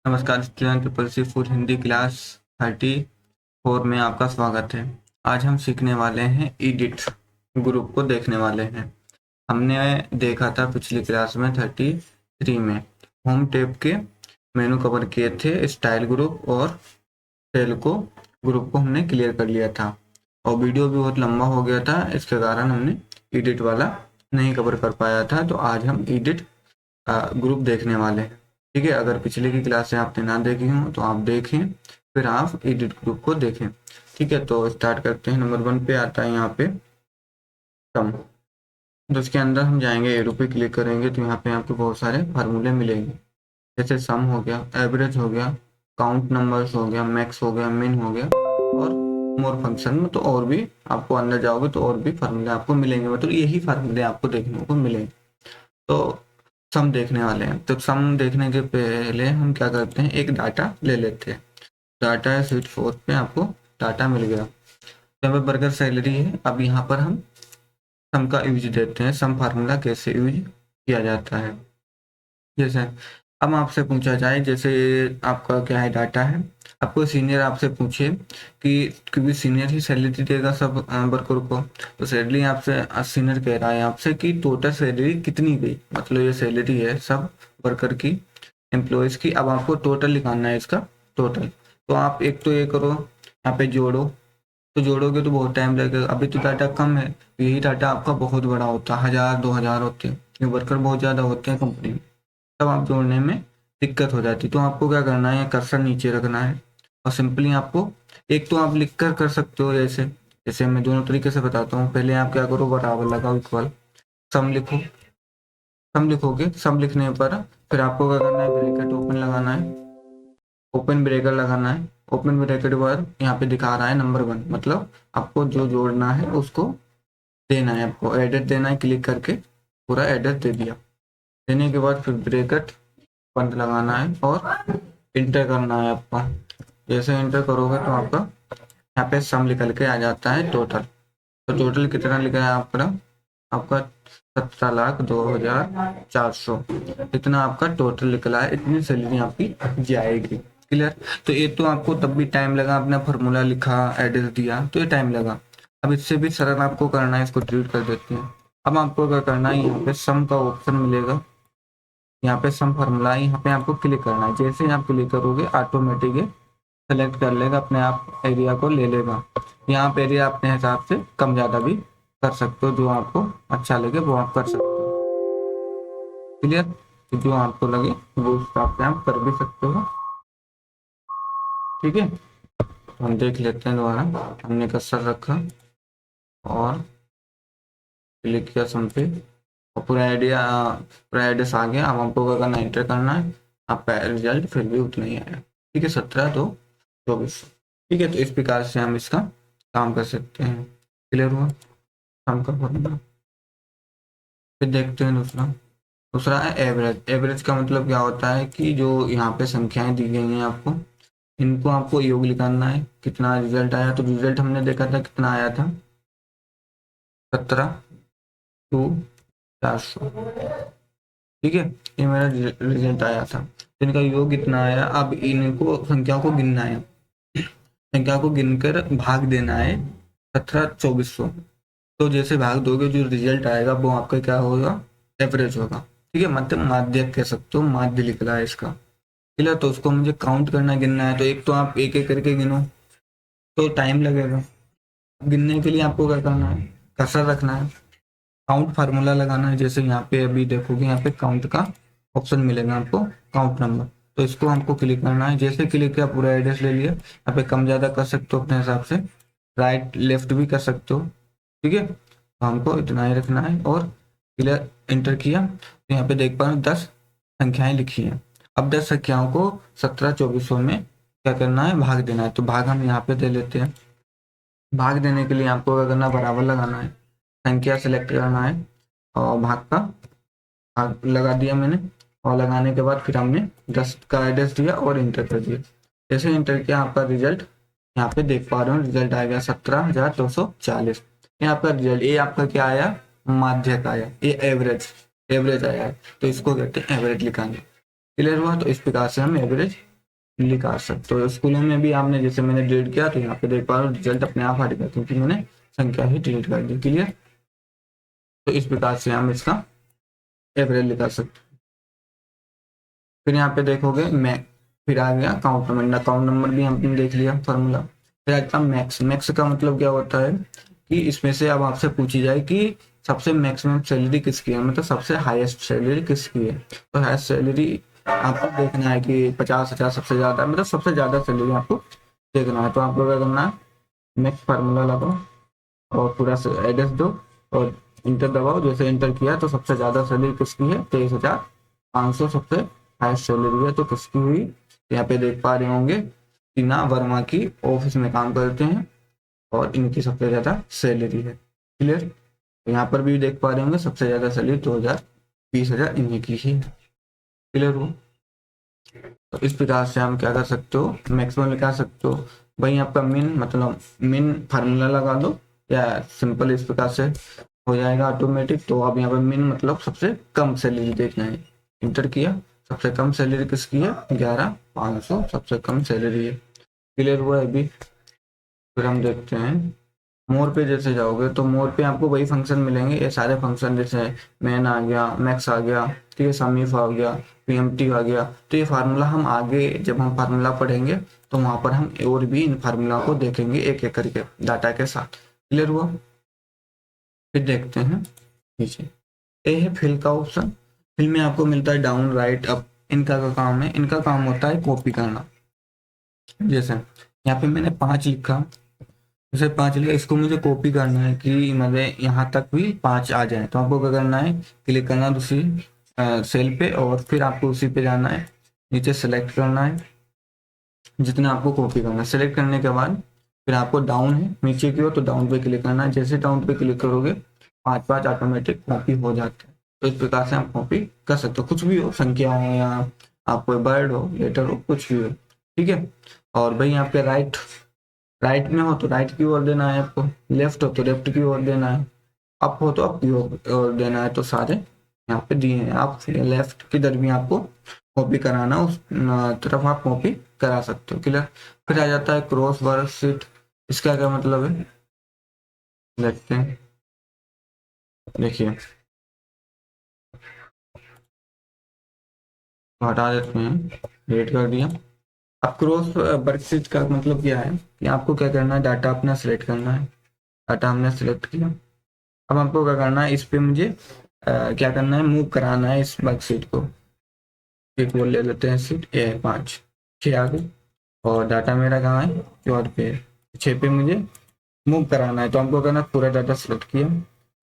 नमस्कार student, triple C full Hindi class 34 में आपका स्वागत है। आज हम सीखने वाले हैं एडिट ग्रुप को देखने वाले हैं। हमने देखा था पिछली क्लास में 33 में होम टैब के मेनू कवर किए थे। स्टाइल ग्रुप और टेल को ग्रुप को हमने क्लियर कर लिया था और वीडियो भी बहुत लंबा हो गया था, इसके कारण हमने एडिट वाला नहीं कवर कर पाया था। तो आज हम एडिट ग्रुप देखने वाले हैं। ठीक है, अगर पिछले की क्लासें आपने ना देखी हो तो आप देखें, फिर आप एडिट ग्रुप को देखें। ठीक है, तो स्टार्ट करते हैं। नंबर 1 पे आता है यहाँ पे सम। तो इसके अंदर हम जाएंगे, एरो पे क्लिक करेंगे तो यहाँ पे आपको बहुत सारे फार्मूले मिलेंगे, जैसे सम हो गया, एवरेज हो गया, काउंट नंबर्स हो गया, मैक्स हो गया, मिन हो गया और मोर फंक्शन में तो और भी आपको अंदर जाओगे तो और भी फार्मूले आपको मिलेंगे, मतलब यही फार्मूले आपको देखने को मिलेंगे। तो सम देखने वाले हैं, तो सम देखने के पहले हम क्या करते हैं, एक डाटा ले लेते हैं। डाटा है शीट 4 पे, आपको डाटा मिल गया। यहाँ पे बर्गर सैलरी है। अब यहाँ पर हम सम का यूज देते हैं, सम फार्मूला कैसे यूज किया जाता है। जैसे अब आपसे पूछा जाए, जैसे आपका क्या है, डाटा है, आपको सीनियर आपसे पूछे कि क्योंकि सीनियर ही सैलरी देगा सब वर्कर को, तो सैलरी आपसे सीनियर कह रहा है आपसे कि टोटल सैलरी कितनी गई, मतलब ये सैलरी है सब वर्कर की, एम्प्लॉयज की। अब आपको टोटल निकालना है इसका टोटल। तो आप एक तो ये करो, यहाँ पे जोड़ो, तो जोड़ोगे तो बहुत टाइम लगेगा। अभी तो डाटा कम है, यही डाटा आपका बहुत बड़ा होता है, 1000-2000 होते हैं, ये वर्कर बहुत ज़्यादा होते हैं कंपनी में, तब आप जोड़ने में दिक्कत हो जाती। तो आपको क्या करना है, कर्सर नीचे रखना है और सिंपली आपको एक तो आप लिख कर सकते हो, जैसे जैसे मैं दोनों तरीके से बताता हूँ। पहले आप क्या करो, बराबर लगाओ, इक्वल सम लिखो। सम लिखोगे, सम लिखने पर फिर आपको क्या करना है, ब्रैकेट ओपन लगाना है, ओपन ब्रैकेट लगाना है। ओपन ब्रैकेट पर यहाँ पे दिखा रहा है नंबर 1, मतलब आपको जो जोड़ना है उसको देना है, आपको एड्रेस देना है। क्लिक करके पूरा एड्रेस दे दिया, देने के बाद फिर ब्रैकेट बंद लगाना है और इंटर करना है आपको। जैसे इंटर करोगे तो आपका यहाँ पे सम निकल के आ जाता है टोटल। तो टोटल कितना लिखा है आपका, आपका 17,02,400, इतना आपका टोटल निकला है, इतनी सैलरी आपकी जाएगी। क्लियर। तो ये तो आपको तब भी टाइम लगा, अपना फॉर्मूला लिखा, एड्रेस दिया, तो ये टाइम लगा। अब इससे भी सरल आपको करना है, इसको डिलीट कर देते हैं। अब आपको क्या करना है, यहाँ पे सम का ऑप्शन मिलेगा, यहाँ पे सम फार्मूला है, यहाँ पे आपको क्लिक करना है। जैसे ही आप क्लिक करोगे ऑटोमेटिक सेलेक्ट कर लेगा, अपने आप एरिया को ले लेगा। यहाँ पे एरिया अपने हिसाब से कम ज़्यादा भी कर सकते हो, जो आपको अच्छा लगे वो आप कर सकते हो। क्लियर। तो जो आपको लगे वो उस हिसाब से आप कर भी सकते हो। ठीक है, तो हम देख लेते हैं दोबारा। हमने कर्सर रखा और क्लिक किया सम पे और पूरा एड्रेस आ गया। अब हमको क्या करना है, एंटर करना है। आपका रिजल्ट फिर भी उतना ही आया। ठीक है, 17,224। ठीक है, तो इस प्रकार से हम इसका काम कर सकते हैं। क्लियर हुआ काम का फॉर्मूला। फिर देखते हैं दूसरा। दूसरा है एवरेज। एवरेज का मतलब क्या होता है कि जो यहाँ पे संख्याएं दी गई हैं आपको, इनको आपको योग निकालना है, कितना रिजल्ट आया। तो रिजल्ट हमने देखा था कितना आया था, 17,2,400। ठीक है, ये मेरा रिजल्ट आया था। तो इनका योग कितना आया, अब इनको संख्या को गिनना है, संख्या को गिनकर भाग देना है 17,2400। तो जैसे भाग दोगे जो रिजल्ट आएगा वो आपका क्या होगा, एवरेज होगा। ठीक है, मतलब माध्य कह सकते हो, माध्य लिख रहा है इसका। ठीक, तो उसको मुझे काउंट करना, गिनना है। तो एक तो आप एक एक करके गिनो तो टाइम लगेगा। गिनने के लिए आपको क्या करना है, कर्सर रखना है, काउंट फार्मूला लगाना है। जैसे यहाँ पे अभी देखोगे, यहाँ पे काउंट का ऑप्शन मिलेगा आपको, काउंट नंबर, तो इसको हमको क्लिक करना है। जैसे क्लिक किया पूरा एड्रेस ले लिया। यहाँ पे कम ज़्यादा कर सकते हो अपने हिसाब से, राइट लेफ्ट भी कर सकते हो। ठीक है, तो हमको इतना ही रखना है और क्लियर इंटर किया। तो यहाँ पे देख पा रहे 10 संख्याएं लिखी हैं। अब 10 संख्याओं को 17,2400 में क्या करना है, भाग देना है। तो भाग हम यहाँ पे दे लेते हैं। भाग देने के लिए आपको क्या करना है, बराबर लगाना है, संख्या सेलेक्ट करना है और भाग का भाग लगा दिया मैंने। और लगाने के बाद फिर हमने 10 का एड्रेस दिया और इंटर कर दिया। जैसे इंटर किया, आपका रिजल्ट यहाँ पे देख पा रहे हो, रिजल्ट आ गया 17,240। ये आपका रिजल्ट, ये आपका क्या आया, माध्यक आया, ये एवरेज एवरेज आया है। तो इसको कहते हैं एवरेज लिखाएंगे। क्लियर हुआ। तो इस प्रकार से हम एवरेज निकाल सकते हो। स्कूलों में भी आपने जैसे मैंने डिलीट किया तो यहाँ पे देख पा रहे हो रिजल्ट अपने आप हटेगा क्योंकि मैंने संख्या ही डिलीट कर दी। क्लियर। तो इस प्रकार से हम इसका एवरेज निकाल सकते हैं। फिर यहाँ पे देखोगे मैक, फिर आ गया काउंट नंबर। काउंट नंबर भी हमने देख लिया फॉर्मूला। फिर आता मैक्स। मैक्स का मतलब क्या होता है कि इसमें से अब आपसे पूछी जाए कि सबसे मैक्सिमम सैलरी किसकी है, मतलब सबसे हाईएस्ट सैलरी किसकी है। तो हाईएस्ट सैलरी आपको देखना है कि 50,000 सबसे ज्यादा, मतलब सबसे ज्यादा सैलरी आपको देखना है। तो आपको क्या करना है, मैक्स फार्मूला लगाओ और पूरा एड्रेस दो और इंटर दबाओ। जैसे इंटर किया तो सबसे ज्यादा सैलरी किसकी है, 23,500 सबसे हाईएस्ट सैलरी है। तो किसकी हुई, यहाँ पे देख पा रहे होंगे टीना वर्मा की ऑफिस में काम करते हैं और इनकी सबसे ज्यादा सैलरी है। क्लियर। यहाँ पर भी देख पा रहे होंगे सबसे ज्यादा सैलरी 20,000 इन्हीं की ही है। क्लियर हो। तो इस प्रकार से हम क्या कर सकते हो, मैक्सिमम निकाल सकते हो। भाई आपका मिन, मतलब मिन फार्मूला लगा दो या सिंपल इस प्रकार से हो जाएगा ऑटोमेटिक। तो अब यहाँ पर मिन मतलब सबसे कम सैलरी देखना है। इंटर किया, सबसे कम सैलरी किसकी है, 11,500 सबसे कम सैलरी है। क्लियर हुआ है अभी। फिर हम देखते हैं मोर पे जैसे जाओगे तो मोर पे आपको वही फंक्शन मिलेंगे, ये सारे फंक्शन जैसे मैन आ गया, मैक्स आ गया, ठीक है, समीफ आ गया, पीएमटी आ गया। तो ये फार्मूला हम आगे जब हम फार्मूला पढ़ेंगे तो वहां पर हम और भी इन फार्मूला को देखेंगे एक एक करके डाटा के साथ। क्लियर हुआ। फिर देखते हैं नीचे, ये है फिल का ऑप्शन। फिल में आपको मिलता है डाउन, राइट, अप। इनका का काम है, इनका काम होता है कॉपी करना। जैसे यहाँ पे मैंने 5 लिखा, जैसे 5 लिखा, इसको मुझे कॉपी करना है कि मतलब यहाँ तक भी 5 आ जाए। तो आपको क्या करना है, क्लिक करना है दूसरी सेल पे और फिर आपको उसी पे जाना है, नीचे सेलेक्ट करना है जितना आपको कॉपी करना है। सेलेक्ट करने के बाद फिर आपको डाउन है नीचे की ओर, तो डाउन पे क्लिक करना है। जैसे डाउन पे क्लिक करोगे 5 ऑटोमेटिक कॉपी हो जाते हैं। तो इस प्रकार से आप कॉपी कर सकते हो, कुछ भी हो, संख्या हो या आप कोई वर्ड हो, लेटर हो, कुछ भी हो। ठीक है। और भाई आपके राइट, राइट में हो तो राइट की ओर देना है आपको, लेफ्ट हो तो लेफ्ट की ओर देना है, अप हो तो अप की ओर देना है। तो सारे यहाँ पे दिए हैं। आप लेफ्ट किधर भी आपको कॉपी कराना उस तरफ आप कॉपी करा सकते हो। क्लियर। फिर आ जाता है क्रॉस वर्कशीट। इसका क्या मतलब है देखते हैं। देखिए तो हटा देते हैं, रेड कर दिया। अब क्रॉस वर्कशीट का मतलब क्या है कि आपको क्या करना है, डाटा अपना सिलेक्ट करना है। डाटा हमने सिलेक्ट किया, अब आपको क्या करना है, इस पे मुझे क्या करना है, मूव कराना है इस वर्कशीट को। एक वो ले लेते हैं सीट, ए 5, 6 आ गई और डाटा मेरा कहाँ है, प्योर पे 6 पे मुझे मूव कराना है। तो हमको करना है, पूरा डाटा सिलेक्ट किया,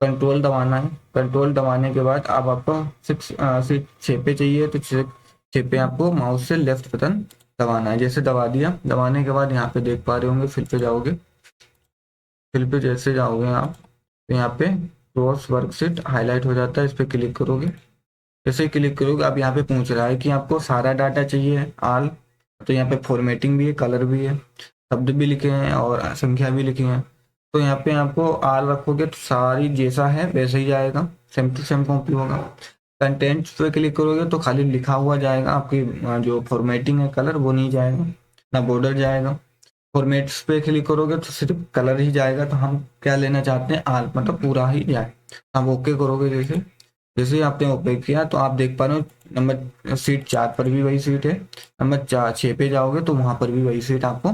कंट्रोल दबाना है। कंट्रोल दबाने के बाद अब आपको 6 पे चाहिए तो 6 पे आपको माउस से लेफ्ट बटन दबाना है। जैसे दबा दिया, दबाने के बाद यहाँ पे देख पा रहे होंगे, फिल पे जाओगे, फिल पे जैसे जाओगे आप तो यहाँ पे क्रॉस वर्कशीट हाईलाइट हो जाता है, इस पे क्लिक करोगे। जैसे क्लिक करोगे अब यहाँ पे पूछ रहा है कि आपको सारा डाटा चाहिए आल। तो यहाँ पे फॉर्मेटिंग भी है, कलर भी है, शब्द भी लिखे हैं और संख्या भी लिखी है। तो यहाँ पे आपको आल रखोगे तो सारी जैसा है वैसे ही जाएगा, सेम टू सेम कॉपी होगा। कंटेंट पे क्लिक करोगे तो खाली लिखा हुआ जाएगा, आपकी जो फॉर्मेटिंग है कलर वो नहीं जाएगा, ना बॉर्डर जाएगा। फॉर्मेट्स पे क्लिक करोगे तो सिर्फ कलर ही जाएगा। तो हम क्या लेना चाहते हैं, आल, मतलब पूरा ही जाए। आप ओके करोगे, जैसे जैसे ही आपने ओके किया तो आप देख पा रहे हो नंबर सीट 4 पर भी वही सीट है, नंबर 6 पे जाओगे तो वहां पर भी वही सीट आपको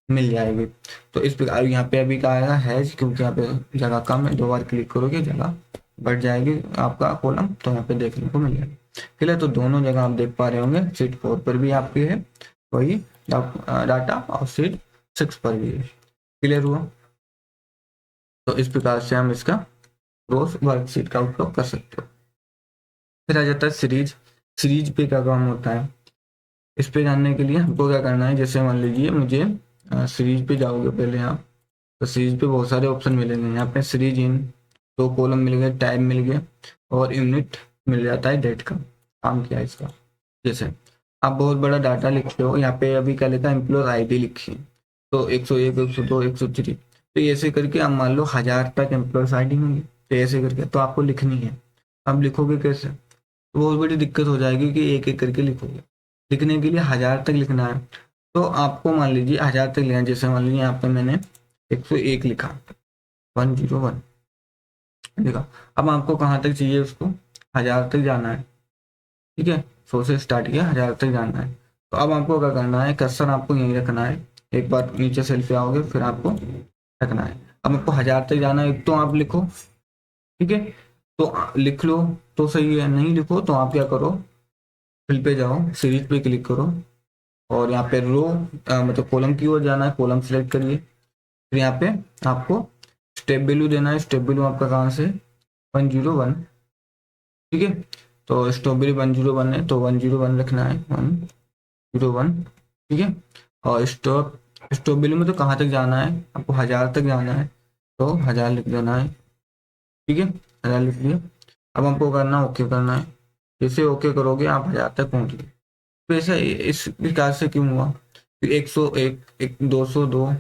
मिल जाएगी। तो इस प्रकार यहाँ पे अभी का आएगा हैज, क्योंकि यहाँ पे जगह कम है, 2 बार क्लिक करोगे जगह बढ़ जाएगी आपका कॉलम, तो यहाँ पे देखने को मिल जाएगा। क्लियर। तो दोनों जगह आप देख पा रहे होंगे, सीट 4 पर भी आपकी है वही डाटा और सीट 6 पर भी है। क्लियर हुआ। तो इस प्रकार से हम इसका क्रॉस वर्कशीट का उपयोग कर सकते हो। फिर आ जाता है सीरीज। सीरीज पे क्या काम होता है, इस पे जानने के लिए हमको क्या करना है, जैसे मान लीजिए मुझे सीरीज पे जाओगे पहले आप, तो सीरीज पे बहुत सारे ऑप्शन मिलेंगे। यहाँ पे सीरीज इन 2 कॉलम मिल गए, टाइम मिल गया और यूनिट मिल जाता है डेट का। काम किया इसका, जैसे आप बहुत बड़ा डाटा लिखते हो, यहाँ पे अभी क्या लिखा है, एम्प्लॉय आईडी लिखी है, तो 101, 102, 103, तो ऐसे करके आप मान लो 1000 तक एम्प्लॉय आईडी होंगी। तो ऐसे करके तो आपको लिखनी है। अब लिखोगे कैसे, तो बहुत बड़ी दिक्कत हो जाएगी कि एक एक करके लिखोगे। लिखने के लिए 1000 तक लिखना है, तो आपको मान लीजिए 1000 तक लेना, जैसे मान लीजिए यहाँ पे मैंने 101 लिखा, 101 लिखा। अब आपको कहाँ तक चाहिए, उसको 1000 तक जाना है, ठीक है। 100 से स्टार्ट किया, 1000 तक जाना है। तो अब आपको क्या करना है, कर्सर आपको यहीं रखना है, एक बार नीचे सेल पे आओगे फिर आपको रखना है। अब आपको 1000 तक जाना है, तो आप लिखो, ठीक है। तो लिख लो तो सही है, नहीं लिखो तो आप क्या करो, फिल पे जाओ, सीरीज पे क्लिक करो और यहाँ पे रो मतलब कॉलम की ओर जाना है, कॉलम सेलेक्ट करिए। फिर यहाँ पे आपको स्टेप वैल्यू देना है, स्टेप वैल्यू आपका कहाँ से 101, ठीक है। तो स्ट्रॉबेरी 101 है तो 101 रखना है, 101, ठीक है। और स्ट्रॉबेरी में तो कहाँ तक जाना है, आपको 1000 तक जाना है, तो 1000 लिख देना है, ठीक है। 1000 लिख दिया। अब हमको करना ओके करना है, जैसे ओके करोगे आप 1000 तक पहुंच गए। तो ऐसा इस प्रकार से क्यों हुआ, 101, 202,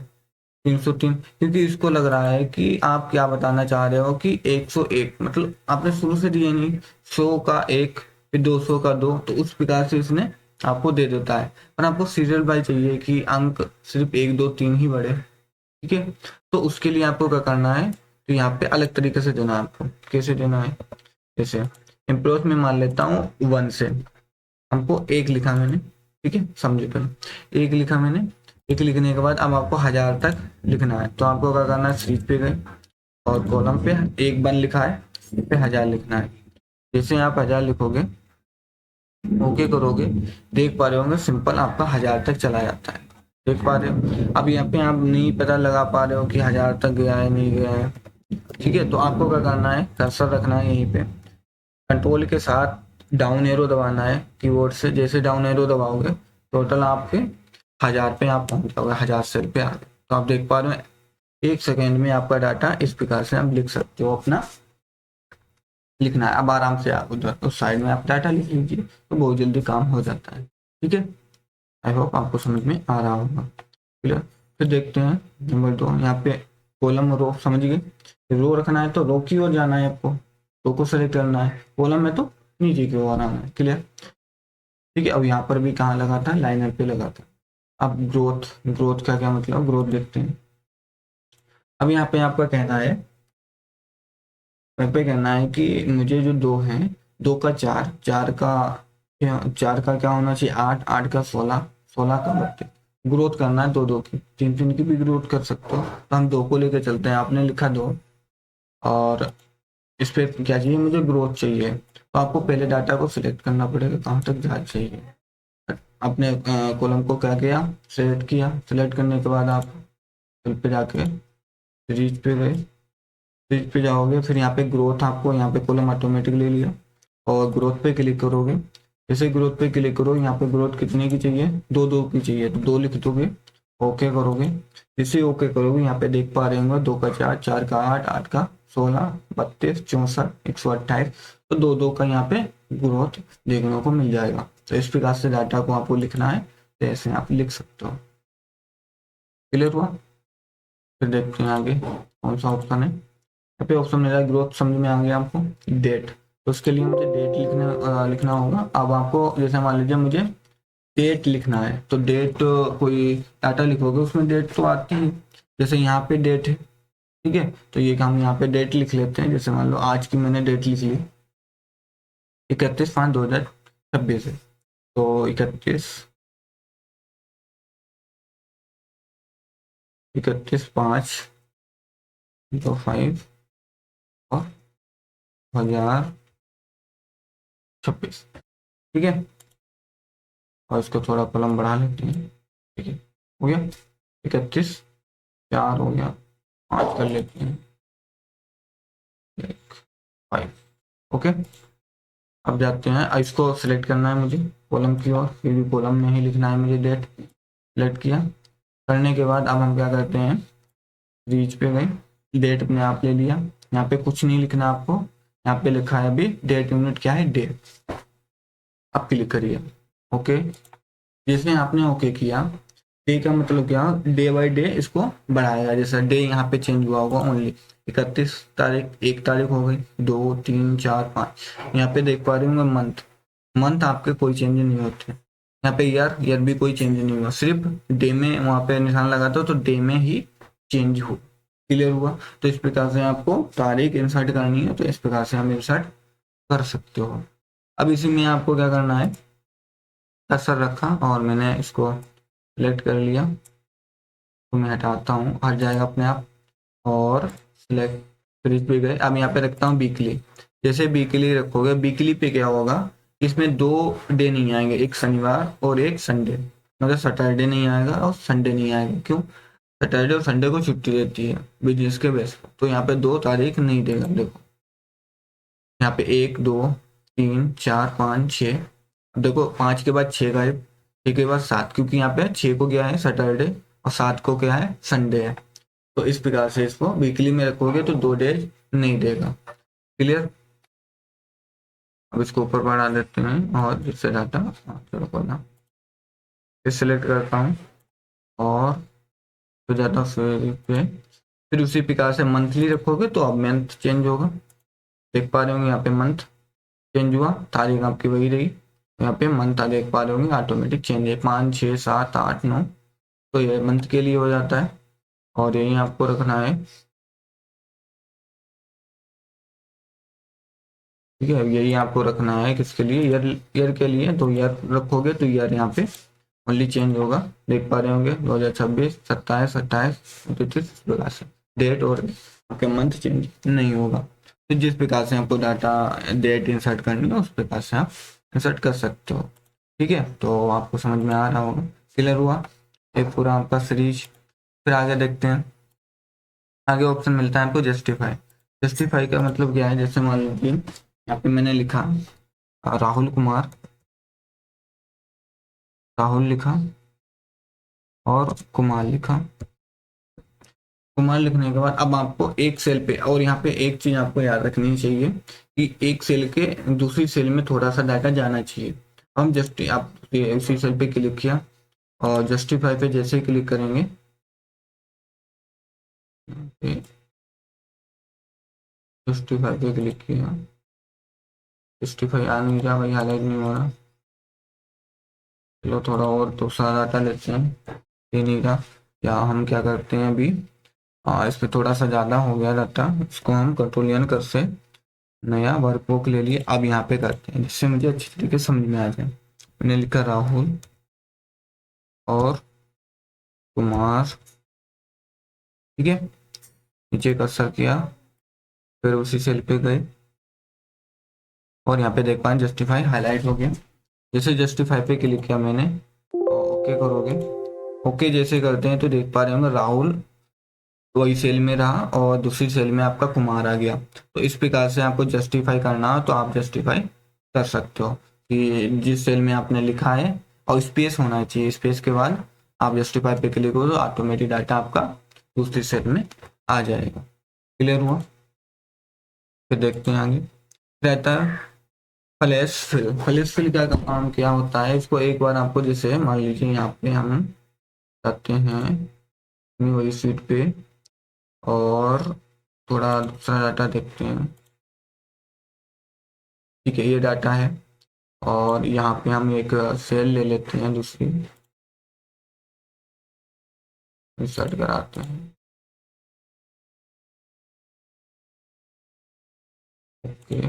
303, क्योंकि इसको लग रहा है कि आप क्या बताना चाह रहे हो कि 101 मतलब आपने शुरू से दिए नहीं, 100 का 1 फिर 200 का 2, तो उस प्रकार से इसने आपको दे देता है। पर आपको सीरियल बाय चाहिए कि अंक सिर्फ 1 2 3 ही बढ़े, ठीक है। तो उसके लिए आपको क्या करना है, तो यहाँ पे अलग तरीके से देना है आपको। कैसे देना है, जैसे इम्प्रोस में मान लेता हूँ 1 से, हमको 1 लिखा मैंने, ठीक है, समझे पहले 1 लिखा मैंने। 1 लिखने के बाद अब आपको 1000 तक लिखना है, तो आपको क्या करना है, सीरीज पे गए और कॉलम पे 1 लिखा है, पे 1000 लिखना है। जैसे आप 1000 लिखोगे, ओके करोगे, देख पा रहे होंगे सिंपल आपका 1000 तक चला जाता है, देख पा रहे हो। अब यहाँ पे आप नहीं पता लगा पा रहे हो कि 1000 तक गया है नहीं गया है, ठीक है। तो आपको क्या करना है, कर्सर रखना है यहीं पे, कंट्रोल के साथ डाउन एरो दबाना है कीबोर्ड से। जैसे डाउन एरो दबाओगे टोटल आपके 1000 पे आप पहुंच जाओगे, 1000 सेल पे आ गए। तो आप देख पा रहे हो 1 सेकेंड में आपका डाटा इस प्रकार से आप लिख सकते हो, अपना लिखना है। अब आराम से आप उधर उस साइड में आप डाटा लिख लीजिए, तो बहुत जल्दी काम हो जाता है, ठीक है। आई होप आपको समझ में आ रहा होगा, क्लियर। फिर देखते हैं नंबर 2, यहाँ पे कॉलम रो समझ गए, रो रखना है तो रो की ओर जाना है आपको, रो को सेलेक्ट करना है, कॉलम में तो नीचे की ओर आना है, क्लियर, ठीक है। अब यहाँ पर भी कहाँ लगा था, लाइनर पे लगा था। अब ग्रोथ, ग्रोथ का क्या मतलब, ग्रोथ देखते हैं। अब यहाँ पे आपका कहना है, यहाँ पे कहना है कि मुझे जो 2 है, 2 का 4, 4 का क्या होना चाहिए 8, 8 का 16, 16 का 32, ग्रोथ करना है 2 2 की, 3 3 की भी ग्रोथ कर सकते हो। तो हम 2 को लेकर चलते हैं, आपने लिखा 2 और इस पे क्या चाहिए, मुझे ग्रोथ चाहिए। तो आपको पहले डाटा को सिलेक्ट करना पड़ेगा, कहाँ तक जा चाहिए। अपने कॉलम को क्या किया, सिलेक्ट किया, सिलेक्ट करने के बाद आप फिल पे जाके सीरीज पे गए, सीरीज पे जाओगे, फिर यहाँ पे ग्रोथ, आपको यहाँ पे कॉलम ऑटोमेटिक ले लिया और ग्रोथ पे क्लिक करोगे। जैसे ग्रोथ पे क्लिक करो, यहाँ पे ग्रोथ कितने की चाहिए, 2 2 की चाहिए, तो 2 लिख दोगे, ओके करोगे। जैसे ओके करोगे, यहाँ पे देख पा रहे होंगे 2 का 4, 4 का 8, 8 का 16, 32, 64, 128, तो 2 2 का यहाँ पे ग्रोथ देखने को मिल जाएगा। तो इस प्रकार से डाटा को आपको लिखना है, तो ऐसे आप लिख सकते हो, क्लियर हुआ। फिर देखते हैं आगे कौन सा ऑप्शन है, यहाँ पे ऑप्शन मेरा ग्रोथ समझ में आ गया आपको, डेट। तो उसके लिए मुझे डेट लिखना होगा। अब आपको जैसे मान लीजिए मुझे डेट लिखना है, तो डेट कोई डाटा लिखोगे उसमें डेट तो आती है, जैसे यहाँ पे डेट है, ठीक है। तो ये हम यहाँ पे डेट लिख लेते हैं, जैसे मान लो आज की मैंने डेट लिख ली 31/5/2026 है, तो 31/5/2026 और 2026, ठीक है। और इसको थोड़ा कॉलम बढ़ा लेते हैं, ठीक है, हो गया 31/4 हो गया, 5 कर लेते हैं, 5, ओके। अब जाते हैं, इसको सिलेक्ट करना है मुझे कॉलम की ओर, फिर भी कॉलम में ही लिखना है मुझे डेट, सिलेक्ट किया। करने के बाद अब हम क्या करते हैं, रीच पे गए, डेट अपने आप ले लिया, यहाँ पे कुछ नहीं लिखना आपको, यहाँ पे लिखा है अभी डेट यूनिट क्या है, डे। अब क्लिक करिए, ओके। जैसे आपने ओके किया, डे का मतलब क्या, डे बाय डे इसको बढ़ाएगा, जैसा डे यहाँ पे चेंज हुआ होगा ओनली, 31 तारीख, 1 तारीख हो गई, 2 3 4 5, यहाँ पे देख पा रहे होंगे मंथ, मंथ आपके कोई चेंज नहीं होते, यहाँ पे ईयर भी कोई चेंज नहीं हुआ, सिर्फ डे में वहां पे निशान लगाता हो तो डे में ही चेंज हो। क्लियर हुआ? तो इस प्रकार से आपको तारीख इंसर्ट करनी है, तो इस प्रकार से हम इंसर्ट कर सकते हो। अब इसी में आपको क्या करना है, कर्सर रखा और मैंने इसको सिलेक्ट कर लिया, तो मैं हटाता हूँ, हट जाएगा अपने आप। और सिलेक्ट फ्रिज पे गए, अब यहाँ पे रखता हूँ वीकली। जैसे वीकली रखोगे, वीकली पे क्या होगा, इसमें 2 डे नहीं आएंगे, एक शनिवार और एक संडे, मतलब सैटरडे नहीं आएगा और संडे नहीं आएगा। क्यों? सैटरडे और संडे को छुट्टी रहती है बिजनेस के बेस पर, तो यहाँ पे 2 तारीख नहीं देगा। देखो यहाँ पे 1 2 3 4 5 6, देखो 5 के बाद 6 गायब, 6 के बाद 7, क्योंकि यहाँ पे 6 को क्या है सैटरडे और 7 को क्या है संडे है। तो इस प्रकार से इसको वीकली में रखोगे तो 2 डेज नहीं देगा। क्लियर? अब इसको ऊपर बढ़ा देते हैं और जिससे डाटा, चलो करना, सिलेक्ट करता हूँ और तो जाता हूँ पे। फिर उसी प्रकार से मंथली रखोगे तो अब मंथ चेंज होगा, देख पा रहे होंगे यहाँ पे मंथ चेंज हुआ, तारीख आपकी वही रही, यहाँ पे मंथ देख पा रहे होंगे ऑटोमेटिक चेंज है, 5 6 7 8 9, तो ये मंथ के लिए हो जाता है। और यही आपको रखना है, ठीक है, यही आपको रखना है किसके लिए, ईयर के लिए। तो ईयर रखोगे तो ईयर यहाँ पे ओनली चेंज होगा, देख पा रहे होंगे 2026 27 28 29 डेट, और आपके मंथ चेंज नहीं होगा। तो जिस प्रकार से आपको डाटा डेट इंसर्ट करनी है उस प्रकार से आप इंसर्ट कर सकते हो। ठीक है, तो आपको समझ में आ रहा होगा, क्लियर हुआ एक पूरा आपका सीरीज। फिर आगे देखते हैं, आगे ऑप्शन मिलता है आपको जस्टिफाई। जस्टिफाई का मतलब क्या है, जैसे मान लीजिए यहाँ पे मैंने लिखा राहुल कुमार, राहुल लिखा और कुमार लिखा। कुमार लिखने के बाद अब आपको एक सेल पे, और यहाँ पे एक चीज आपको याद रखनी चाहिए कि एक सेल के दूसरी सेल में थोड़ा सा डाटा जाना चाहिए। हम जस्ट आप उसी सेल पे क्लिक किया और जस्टिफाई पे जैसे ही क्लिक करेंगे, जस्टिफाई पे क्लिक किया, जस्टिफाई आ नहीं रहा भाई, हाईलाइट नहीं हो रहा, चलो थोड़ा और दूसरा डाटा लेते हैं, ये नहीं रहा। या हम क्या करते हैं अभी, इस पर थोड़ा सा ज़्यादा हो गया डाटा, इसको हम कंट्रोल एन कर से नया वर्कबुक ले लिए। अब यहाँ पे करते हैं जिससे मुझे अच्छी तरीके से समझ में आ जाए। मैंने लिखा राहुल और कुमार, ठीक है, नीचे कर्सर किया, फिर उसी सेल पे गए और यहाँ पे देख पाए जस्टिफाई हाईलाइट हो गया। जैसे जस्टिफाई पे क्लिक किया मैंने, ओके करोगे, ओके जैसे करते हैं तो देख पा रहे होंगे राहुल वही सेल में रहा और दूसरी सेल में आपका कुमार आ गया। तो इस प्रकार से आपको जस्टिफाई करना हो तो आप जस्टिफाई कर सकते हो कि जिस सेल में आपने लिखा है, और स्पेस होना चाहिए, स्पेस के बाद आप जस्टिफाई पे क्लिक करो तो ऑटोमेटिक डाटा आपका दूसरी सेल में आ जाएगा। क्लियर हुआ? फिर देखते हैं आगे रहता है फ्लैश फिल। फ्लैश फिल का काम क्या होता है, इसको एक बार आपको, जैसे मान लीजिए यहाँ पे हम जाते हैं वही सीट पे और थोड़ा दूसरा डाटा देखते हैं। ठीक है, ये डाटा है और यहाँ पे हम एक सेल ले लेते हैं दूसरी, इंसर्ट कराते हैं। ओके,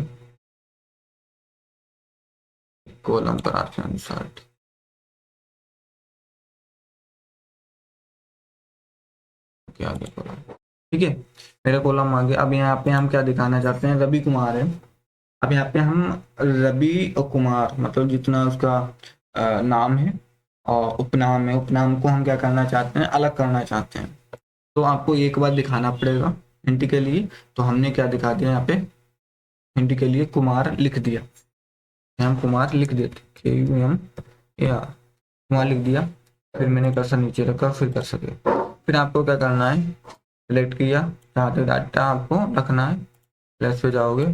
कॉलम कराते हैं इंसर्ट, क्या आगे कॉलम, ठीक है, मेरा कॉलम आ गया। अब यहाँ पे हम क्या दिखाना चाहते हैं, रवि कुमार है। अब यहाँ पे हम रवि और कुमार मतलब जितना उसका नाम है और उपनाम है, उपनाम को हम क्या करना चाहते हैं, अलग करना चाहते हैं। तो आपको एक बार दिखाना पड़ेगा हिंट के लिए। तो हमने क्या दिखा दिया यहाँ पे, हिंट के लिए कुमार लिख दिया, हम कुमार लिख देते, KUM या कुमार लिख दिया। फिर मैंने कर्सर नीचे रखा, फिर कर सके, फिर आपको क्या करना है, सिलेक्ट किया जहाँ तक डाटा आपको रखना है, फ्लैश पे जाओगे,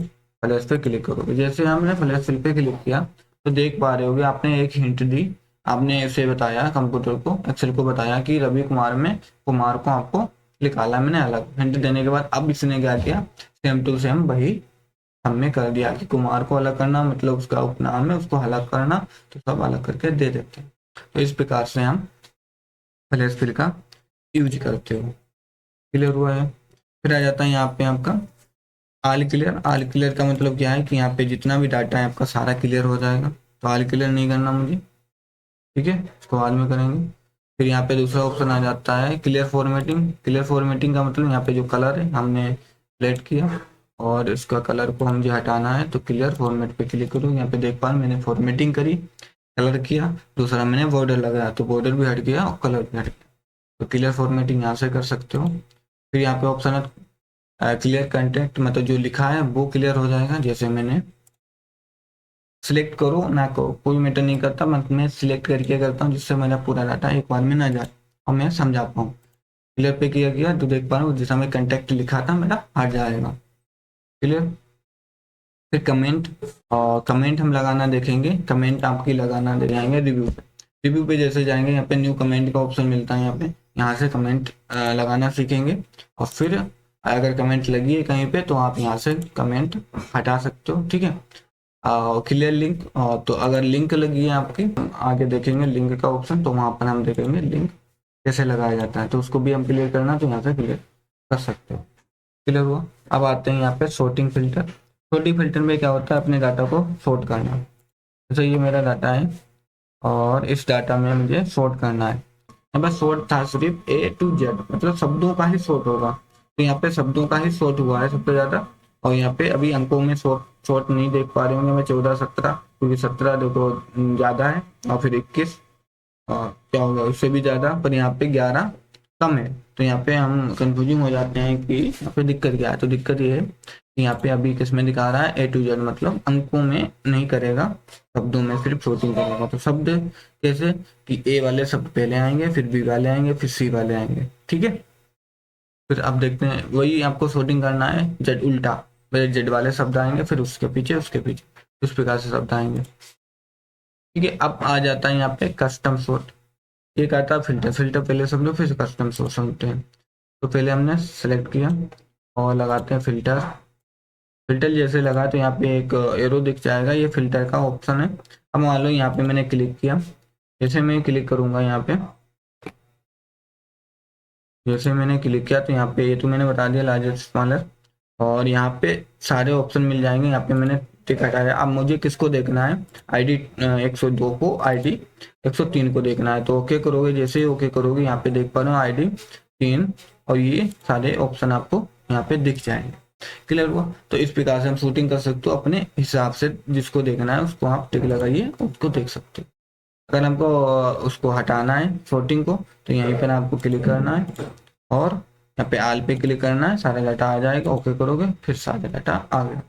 फ्लैश पे क्लिक करोगे। जैसे हमने फ्लैश फिल पे क्लिक किया तो देख पा रहे होगे आपने एक हिंट दी, आपने इसे बताया कंप्यूटर को, एक्सेल को बताया कि रवि कुमार में कुमार को आपको निकाला। मैंने अलग हिंट देने के बाद अब इसने क्या किया, सेम टू सेम वही हमने कर दिया कि कुमार को अलग करना मतलब उसका उपनाम है उसको अलग करना, तो सब अलग करके दे देते हैं। तो इस प्रकार से हम फ्लैश फिल का यूज करते हो। क्लियर हुआ है। फिर आ जाता है यहाँ पे आपका ऑल क्लियर। ऑल क्लियर का मतलब क्या है कि यहाँ पे जितना भी डाटा है आपका सारा क्लियर हो जाएगा। तो ऑल क्लियर नहीं करना मुझे, ठीक है, इसको बाद में करेंगे। फिर यहाँ पे दूसरा ऑप्शन आ जाता है क्लियर फॉर्मेटिंग। क्लियर फॉर्मेटिंग का मतलब यहाँ पे जो कलर है हमने सेलेक्ट किया और इसका कलर को मुझे हटाना है, तो क्लियर फॉर्मेट पे क्लिक करूँ। यहाँ पे देख पा मैंने फॉर्मेटिंग करी, कलर किया, दूसरा मैंने बॉर्डर लगाया तो बॉर्डर भी हट गया और कलर भी हट गया। तो क्लियर फॉर्मेटिंग यहाँ से कर सकते हो। फिर यहाँ पे ऑप्शन है क्लियर कंटेंट, मतलब जो लिखा है वो क्लियर हो जाएगा। जैसे मैंने सिलेक्ट करो ना करो कोई मैटर नहीं करता, मैं सिलेक्ट करके करता हूँ जिससे मेरा पूरा डाटा एक बार में ना जाए और मैं समझा पाऊँ। क्लियर पे किया गया तो देख पा रहा हूँ जैसा मैं कंटेक्ट लिखा था मेरा हट जाएगा। क्लियर। फिर कमेंट, और कमेंट हम लगाना देखेंगे। कमेंट आपकी लगाना दे जाएंगे रिव्यू पे। रिव्यू पे जैसे जाएंगे यहाँ पे न्यू कमेंट का ऑप्शन मिलता है, यहाँ से कमेंट लगाना सीखेंगे। और फिर अगर कमेंट लगी है कहीं पे तो आप यहाँ से कमेंट हटा सकते हो, ठीक है। क्लियर लिंक, तो अगर लिंक लगी है आपकी आगे देखेंगे लिंक का ऑप्शन, तो वहां पर हम देखेंगे लिंक कैसे लगाया जाता है, तो उसको भी हम क्लियर करना तो यहाँ से क्लियर कर सकते हो। क्लियर हुआ। अब आते हैं यहाँ पे सॉर्टिंग फिल्टर। सॉर्टिंग फिल्टर में क्या होता है, अपने डाटा को सॉर्ट करना। जैसे ये मेरा डाटा है और इस डाटा में मुझे सॉर्ट करना है। यहाँ पर सॉर्ट था सिर्फ A to Z, मतलब शब्दों का ही सॉर्ट होगा। तो यहाँ पे शब्दों का ही सॉर्ट हुआ है सबसे ज्यादा। और यहाँ पे अभी अंकों में सॉर्ट नहीं देख पा रहे होंगे मैं 14 17, क्योंकि 17 देखो ज्यादा है और फिर 21 क्या होगा उससे भी ज्यादा, पर यहाँ पे 11 कम है। तो यहाँ पे हम कंफ्यूजिंग हो जाते हैं कि यहाँ पे दिक्कत क्या है। तो दिक्कत ये है कि यहाँ पे अभी किसमें दिखा रहा है A to Z, मतलब अंकों में नहीं करेगा, शब्दों में सिर्फ सॉर्टिंग करेगा। तो शब्द कैसे कि ए वाले शब्द पहले आएंगे, फिर बी वाले आएंगे, फिर सी वाले आएंगे, ठीक है। फिर अब देखते हैं वही आपको सॉर्टिंग करना है जेड उल्टा, पहले जेड वाले शब्द आएंगे फिर उसके पीछे इस प्रकार से शब्द आएंगे, ठीक है। अब आ जाता है यहाँ पे कस्टम सॉर्ट। ये कहता है फिल्टर। फिल्टर पहले समझो फिर कस्टम सॉर्ट समझते हैं। तो पहले हमने सेलेक्ट किया और लगाते हैं फिल्टर। फिल्टर जैसे लगा तो यहाँ पे एक एरो दिख जाएगा, ये फिल्टर का ऑप्शन है। अब मान लो यहाँ पे मैंने क्लिक किया, जैसे मैं क्लिक करूंगा यहाँ पे, जैसे मैंने क्लिक किया तो यहाँ पे ये तो मैंने बता दिया लार्जेस्ट स्मॉलर, और यहाँ पे सारे ऑप्शन मिल जाएंगे। यहाँ पे मैंने टिक हटाया। अब मुझे किसको देखना है, आईडी 102 को, आईडी 103 को देखना है। तो ओके करोगे, जैसे ही ओके करोगे यहाँ पे देख पा रहे हो आईडी 3 और ये सारे ऑप्शन आपको यहाँ पे दिख जाएंगे। क्लियर हुआ। तो इस प्रकार से हम शूटिंग कर सकते हो अपने हिसाब से, जिसको देखना है उसको आप टिक लगाइए, उसको देख सकते हो। अगर हमको उसको हटाना है शॉर्टिंग को, तो यहीं पर आपको क्लिक करना है और यहाँ पे आल पे क्लिक करना है, सारा डाटा आ जाएगा। ओके करोगे फिर सारा डाटा आ गया,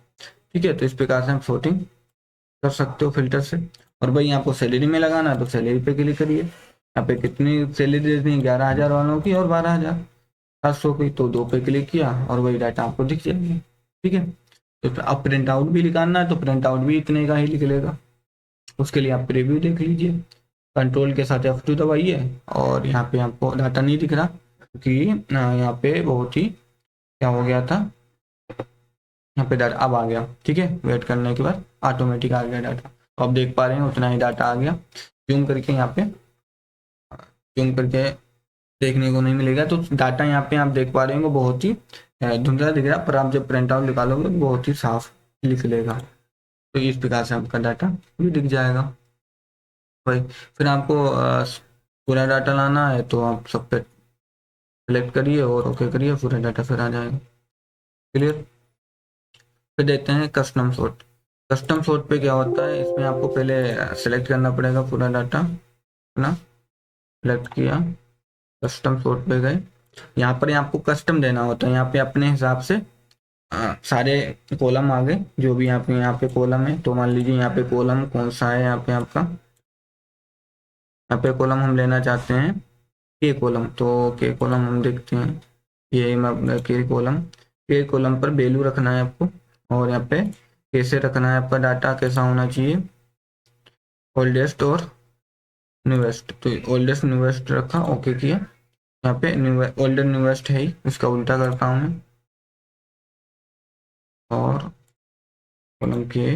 ठीक है। तो इस प्रकार से हम शॉर्टिंग कर सकते हो फिल्टर से। और भाई आपको सैलरी में लगाना है तो सैलरी पे क्लिक करिए। यहाँ पे कितनी सैलरी देनी है, 11,000 वालों की और 12,700 की, तो 2 पे क्लिक किया और वही डाटा आपको दिख जाएगा, ठीक है। तो अब प्रिंट आउट भी निकालना है तो प्रिंट आउट भी इतने का ही निकलेगा। उसके लिए आप प्रीव्यू देख लीजिए, कंट्रोल के साथ F2 दबाइए और यहाँ पे आपको डाटा नहीं दिख रहा क्योंकि यहाँ पे बहुत ही क्या हो गया था, यहाँ पे डाटा अब आ गया, ठीक है। वेट करने के बाद ऑटोमेटिक आ गया डाटा। तो आप देख पा रहे हैं उतना ही डाटा आ गया। जूम करके यहाँ पे जूम करके देखने को नहीं मिलेगा, तो डाटा यहाँ पे आप देख पा रहे होंगे बहुत ही धुंधला दिख रहा है, पर आप जब प्रिंट आउट निकालोगे तो बहुत ही साफ निकलेगा। तो इस प्रकार से आपका डाटा भी दिख जाएगा भाई। फिर आपको पूरा डाटा लाना है तो आप सब पे सेलेक्ट करिए और ओके करिए, पूरा डाटा फिर आ जाएगा। क्लियर। फिर देते हैं कस्टम सॉर्ट। कस्टम सॉर्ट पे क्या होता है, इसमें आपको पहले सेलेक्ट करना पड़ेगा पूरा डाटा ना, सेलेक्ट किया, कस्टम सॉर्ट पे गए। यहाँ पर आपको कस्टम देना होता है, यहाँ पे अपने हिसाब से सारे कॉलम आ गए जो भी यहाँ पे कॉलम है। तो मान लीजिए यहाँ पे कॉलम कौन सा है, यहाँ पे आपका यहाँ पे कॉलम हम लेना चाहते हैं के कॉलम, तो के कॉलम हम देखते हैं। ये के कॉलम पर वैल्यू रखना है आपको, और यहाँ पे कैसे रखना है, आपका डाटा कैसा होना चाहिए, ओल्डेस्ट और न्यूएस्ट। तो ओल्डेस्ट न्यूएस्ट रखा, ओके किया। यहाँ पे ओल्डर न्यूएस्ट है ही, इसका उल्टा करता हूँ मैं, और कॉलम के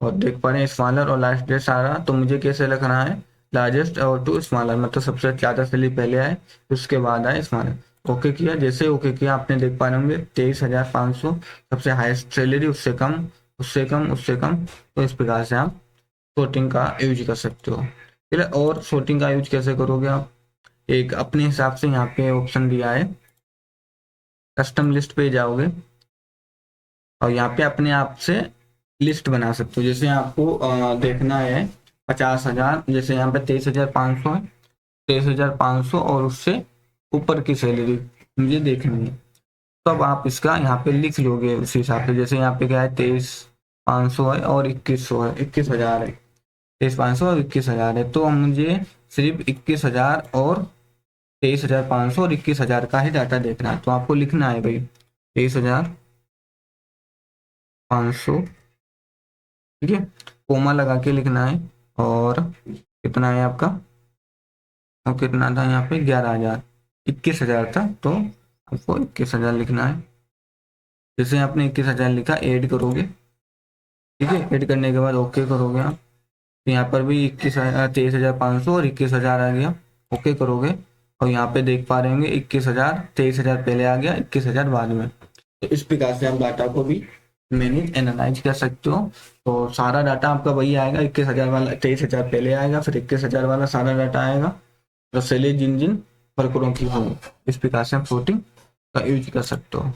और देख पा रहे हैं स्मॉलर और लार्जेस्ट सारा, तो मुझे कैसे लिखना है, लार्जेस्ट और टू स्मॉलर, मतलब सबसे ज़्यादा सैलरी पहले आए उसके बाद आए स्मॉलर। ओके किया, जैसे ओके किया आपने देख पा रहे होंगे 23,500 सबसे हाईएस्ट सैलरी, उससे कम उससे कम उससे कम। तो इस प्रकार से आप शॉर्टिंग का यूज कर सकते हो। फिर और शॉर्टिंग का यूज कैसे करोगे आप, एक अपने हिसाब से यहाँ पे ऑप्शन दिया है, कस्टम लिस्ट पे जाओगे और यहाँ पे अपने आप से लिस्ट बना सकते हो। जैसे आपको देखना है 50,000, जैसे यहाँ पे 23,500 है, 23,500 और उससे ऊपर की सैलरी मुझे देखनी है। तो अब आप इसका यहाँ पे लिख लोगे उस हिसाब से। जैसे यहाँ पे क्या है, 23,500 है और 2100 है, 21,000 है, 23,500 और 21,000 है। तो मुझे सिर्फ 21,000 और 23,500 और 21,000 का ही डाटा देखना है। तो आपको लिखना है भाई 23,500, ठीक है, कोमा लगा के लिखना है। और कितना है आपका, और कितना था यहाँ पे 11,000, 21,000 था, तो आपको 21,000 लिखना है। जैसे आपने 21,000 लिखा, ऐड करोगे, ठीक है, ऐड करने के बाद ओके करोगे आप, तो यहाँ पर भी 23,500 और 21,000 आ गया। ओके करोगे और यहाँ पे देख पा रहे होंगे 21,000, 23,000 पहले आ गया, 21,000 बाद में। तो इस प्रकार से आप डाटा को भी मैनेज एनालाइज कर सकते हो। तो सारा डाटा आपका वही आएगा, 21,000 वाला 23,000 पहले आएगा, फिर 21,000 वाला सारा डाटा आएगा, तो सैलरी जिन जिन वर्करों की होगी। इस प्रकार से आप फ्लोटिंग का यूज कर सकते हो।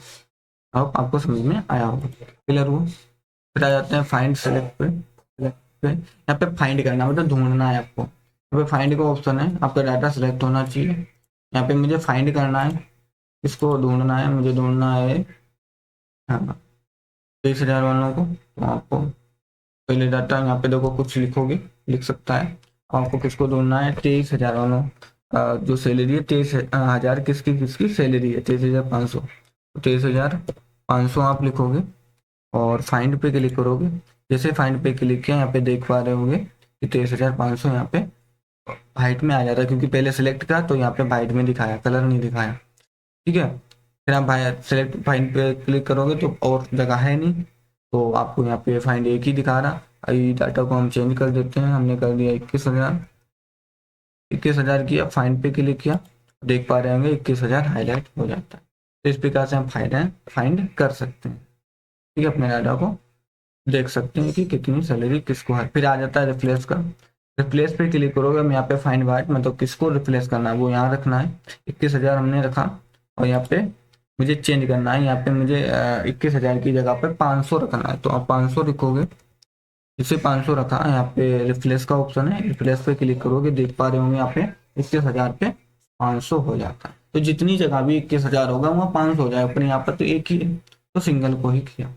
अब आपको समझ में आया होगा, क्लियर हुआ। फिर आ जाते हैं फाइंड सेलेक्ट पे। सेलेक्ट पे यहाँ पे फाइंड करना मतलब ढूंढना है आपको। यहाँ पे फाइंड का ऑप्शन है, आपका डाटा सेलेक्ट होना चाहिए। यहाँ पे मुझे फाइंड करना है, इसको ढूंढना है, मुझे ढूंढना है हाँ 23,000 वालों को। तो आपको पहले डाटा यहाँ पे देखो कुछ लिखोगे, लिख सकता है। आपको किसको ढूंढना है, 23,000 वालों जो सैलरी है, 23,000 किसकी किसकी सैलरी है, 23,500, 23,500 आप लिखोगे और फाइंड पे क्लिक करोगे। जैसे फाइंड पे क्लिक किया, यहाँ पे देख पा रहे होंगे कि 23,500 यहाँ पे वाइट में आ जाता है, क्योंकि पहले सिलेक्ट का तो यहाँ पे वाइट में दिखाया, कलर नहीं दिखाया, ठीक है। फिर आप सेलेक्ट फाइंड पे क्लिक करोगे तो और जगह है नहीं, तो आपको यहाँ पे फाइंड एक ही दिखा रहा। अभी डाटा को हम चेंज कर देते हैं, हमने कर दिया 21,000, 21,000 किया, फाइंड पे क्लिक किया, देख पा रहे होंगे 21,000 हाईलाइट हो जाता है। तो इस प्रकार से हम फाइंड कर सकते हैं, ठीक है, अपने डाटा को देख सकते हैं कि कितनी सैलरी किसको है। फिर आ जाता है रिप्लेस का, रिप्लेस पे क्लिक करोगे, हम यहाँ पे फाइंड वाइट मतलब किसको रिप्लेस करना है वो यहाँ रखना है। 21,000 हमने रखा और यहाँ पे मुझे चेंज करना है, यहाँ पे मुझे 21,000 की जगह पे 500 रखना है, तो आप 500 लिखोगे। इसे 500 रखा, यहाँ पे रिप्लेस का ऑप्शन है, रिप्लेस पे क्लिक करोगे, देख पा रहे होंगे यहाँ पे 21,000 पे 500 हो जाता है। तो जितनी जगह भी 21,000 होगा वहाँ 500 हो जाएगा, पर यहाँ पर तो एक ही है, तो सिंगल को ही किया।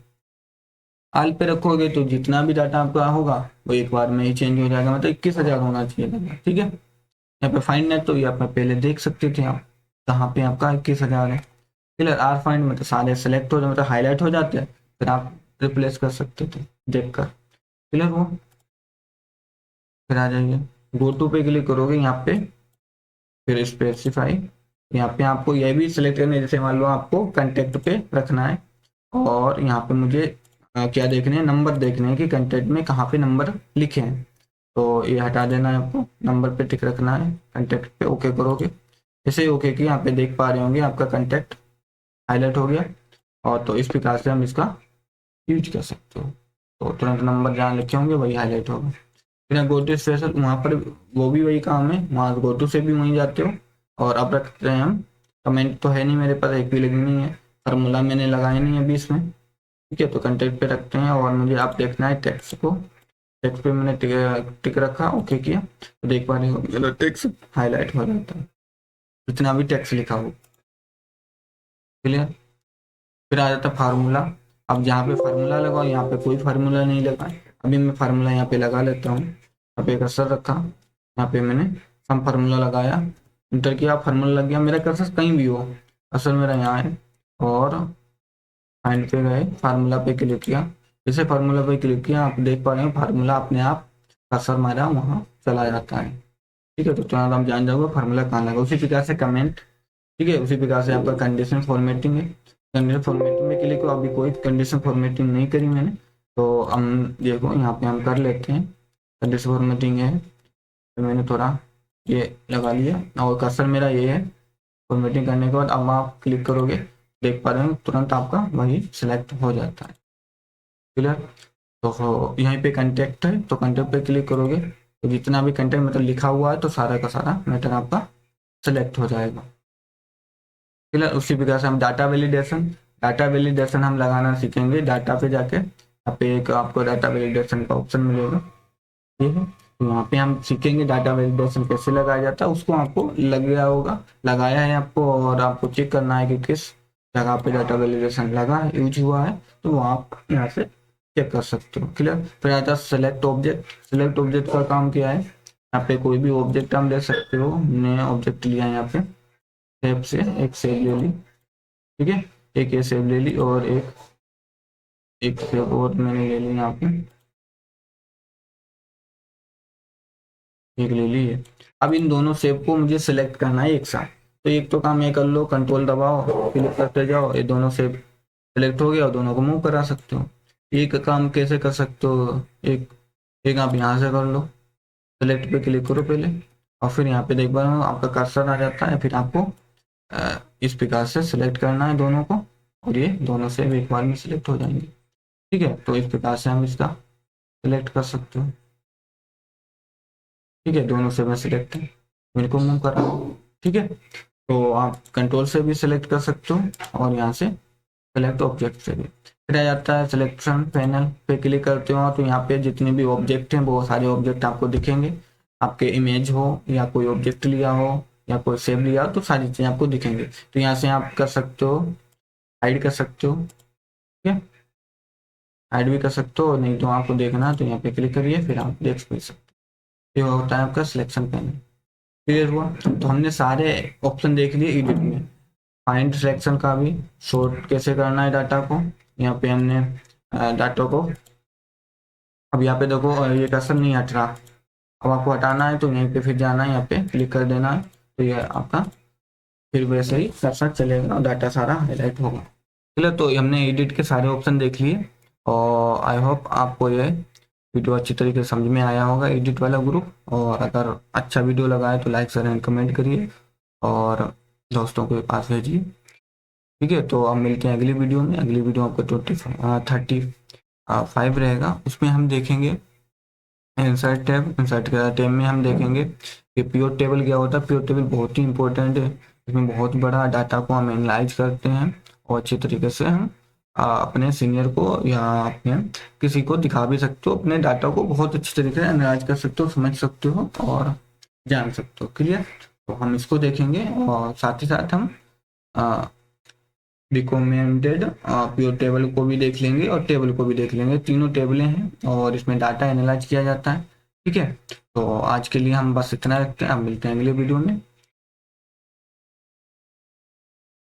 आल पे रखोगे तो जितना भी डाटा आपका होगा वो एक बार में ही चेंज हो जाएगा, मतलब 21,000 होना चाहिए था, ठीक है। यहाँ पे फाइंड है, तो ये आप पहले देख सकते थे आप कहाँ पे आपका 21,000 है। क्लियर, आर फाइंड में तो सारे सेलेक्ट हो जाते, मतलब हाईलाइट हो जाते हैं, फिर आप रिप्लेस कर सकते थे देख कर। क्लियर हो, फिर आ जाइए गो टू पे क्लिक करोगे यहाँ पे, फिर स्पेसिफाई, यहाँ पे आपको यह भी सिलेक्ट करना है, जैसे मान लो आपको कंटेक्ट पे रखना है और यहाँ पे मुझे क्या देखने हैं, नंबर देखने हैं कि कंटेंट में कहाँ पे नंबर लिखे हैं, तो ये हटा देना है आपको, नंबर पे टिक रखना है, कंटेक्ट पे ओके करोगे। जैसे ओके कि यहाँ पे देख पा रहे होंगे आपका कंटेक्ट हाईलाइट हो गया, और तो इस प्रकार से हम इसका यूज कर सकते हो। तो तुरंत नंबर जहाँ लिखे होंगे वही हाईलाइट होगा। फिर गो टू स्पेशल, वहाँ पर वो भी वही काम है, वहाँ गो टू से भी वहीं जाते हो। और अब रखते हैं हम, कमेंट तो है नहीं मेरे पास, एक भी लिखनी नहीं है, फार्मूला मैंने लगाया नहीं अभी इसमें, ठीक है। तो कंटेंट पे रखते हैं और मुझे आप देखना है टेक्स्ट को, टेक्स्ट पे मैंने टिक रखा, ओके किया, तो देख पा रहे हो मेरा टेक्स्ट हाईलाइट हो जाता है, जितना भी टेक्स्ट लिखा हो। क्लियर, फिर आ जाता है फार्मूला। अब जहाँ पे फार्मूला लगाओ, यहाँ पे कोई फार्मूला नहीं लगा, अभी मैं फार्मूला यहाँ पे लगा लेता हूँ। यहाँ पे कर्सर रखा, यहाँ पे मैंने सम फार्मूला लगाया, इंटर किया, फार्मूला लग गया। मेरा कर्सर कहीं भी हो, कर्सर मेरा यहाँ है, और फाइंड पे गए, फार्मूला पे क्लिक किया। जैसे फार्मूला पे क्लिक किया, आप देख पा रहे हो फार्मूला अपने आप कर्सर मारा वहाँ चला जाता है, ठीक है। तो तुरंत आप जान जाओगे फार्मूला कहाँ लगा। उसी प्रकार से कमेंट, ठीक है, उसी प्रकार से आपका कंडीशन फॉर्मेटिंग है, कंडीशन फॉर्मेटिंग में क्लिक करो, अभी कोई कंडीशन फॉर्मेटिंग नहीं करी मैंने, तो हम देखो यहाँ पे हम कर लेते हैं, कंडीशन फॉर्मेटिंग है, तो मैंने थोड़ा ये लगा लिया और कर्सर मेरा ये है। फॉर्मेटिंग करने के बाद अब आप क्लिक करोगे, देख पा रहे हो तुरंत आपका वही सिलेक्ट हो जाता है। क्लियर। तो यहीं पे कंटेक्ट है, तो कंटेक्ट पे क्लिक करोगे तो जितना भी कंटेंट मतलब लिखा हुआ है तो सारा का सारा मैटर आपका सेलेक्ट हो जाएगा। क्लियर। उसी प्रकार से हम डाटा वैलिडेशन हम लगाना सीखेंगे। डाटा पे जाके यहाँ पे एक आपको डाटा वैलिडेशन का ऑप्शन मिलेगा, ठीक है। तो यहाँ पे हम सीखेंगे डाटा वैलिडेशन कैसे लगाया जाता है, उसको आपको लग गया होगा, लगाया है आपको, और आपको चेक करना है कि किस जगह पे डाटा वैलिडेशन लगा है, यूज हुआ है, तो वो आप यहाँ से चेक कर सकते हो। क्लियर। फिर आता है सेलेक्ट ऑब्जेक्ट। सेलेक्ट ऑब्जेक्ट का काम क्या है, यहाँ पे कोई भी ऑब्जेक्ट हम ले सकते हो। नया ऑब्जेक्ट लिया है यहाँ पे, सेव से एक सेव ले ली, ठीक है, एक ये सेव ले ली और एक एक सेव और मैंने ले ली यहाँ पे, एक ले ली है। अब इन दोनों सेव को मुझे सिलेक्ट करना है एक साथ, तो एक तो काम ये कर लो, कंट्रोल दबाओ, क्लिक करते जाओ, ये दोनों सेव सिलेक्ट हो गया और दोनों को मूव करा सकते हो। एक काम कैसे कर सकते हो, एक एक आप यहाँ से कर लो, सेलेक्ट पे क्लिक करो पहले, और फिर यहाँ पे देख पा रहे हो आपका कर्सर आ जाता है। फिर आपको इस प्रकार से सिलेक्ट करना है दोनों को, और ये दोनों सेव एक बार में सिलेक्ट हो जाएंगे, ठीक है। तो इस प्रकार से हम इसका सिलेक्ट कर सकते हो, ठीक है। दोनों से मैं सिलेक्ट है, मेरे को मूव कर रहा हूँ, ठीक है। तो आप कंट्रोल से भी सिलेक्ट कर सकते हो और यहाँ से सेलेक्ट ऑब्जेक्ट से भी। फिर आ जाता है सिलेक्शन पैनल पे क्लिक करते हो तो यहाँ पे जितने भी ऑब्जेक्ट हैं वो सारे ऑब्जेक्ट आपको दिखेंगे। आपके इमेज हो या कोई ऑब्जेक्ट लिया हो या कोई सेव लिया हो तो सारी चीजें आपको दिखेंगे। तो यहाँ से आप कर सकते हो, हाइड कर सकते हो, ठीक है, हाइड भी कर सकते हो, नहीं तो आपको देखना है तो यहाँ पे क्लिक करिए, फिर आप देख भी सकते हो। ये होता है आपका सिलेक्शन पैनल। क्लियर हुआ। तो हमने सारे ऑप्शन देख लिए एडिट में। फाइंड सिलेक्शन का भी, शॉर्ट कैसे करना है डाटा को, यहाँ पे हमने डाटा को, अब यहाँ पे देखो ये कर्सर नहीं हट रहा, अब आपको हटाना है तो यहीं पे फिर जाना है, यहाँ पे क्लिक कर देना है, तो ये आपका फिर वैसे ही कर्सर चलेगा और डाटा सारा हाईलाइट होगा। चलो, तो हमने एडिट के सारे ऑप्शन देख लिए और आई होप आपको ये वीडियो अच्छी तरीके से समझ में आया होगा, एडिट वाला ग्रुप। और अगर अच्छा वीडियो लगा है तो लाइक शेयर एंड कमेंट करिए और दोस्तों के पास भेजिए, ठीक है। तो अब मिलते हैं अगली वीडियो में। अगली वीडियो आपका 35 रहेगा, उसमें हम देखेंगे इंसर्ट टैब। इंसर्ट टैब में हम देखेंगे कि प्योर टेबल क्या होता है। प्योर टेबल बहुत ही इंपॉर्टेंट है, इसमें बहुत बड़ा डाटा को हम एनालाइज करते हैं और अच्छे तरीके से हम अपने सीनियर को या अपने किसी को दिखा भी सकते हो, अपने डाटा को बहुत अच्छी तरीके से एनालाइज कर सकते हो, समझ सकते हो और जान सकते हो। क्लियर। तो हम इसको देखेंगे और साथ ही साथ हम रिकमेंडेड प्योर टेबल को भी देख लेंगे और टेबल को भी देख लेंगे। तीनों टेबलें हैं और इसमें डाटा एनालाइज किया जाता है, ठीक है। तो आज के लिए हम बस इतना रखते हैं, हम मिलते हैं अगले वीडियो में।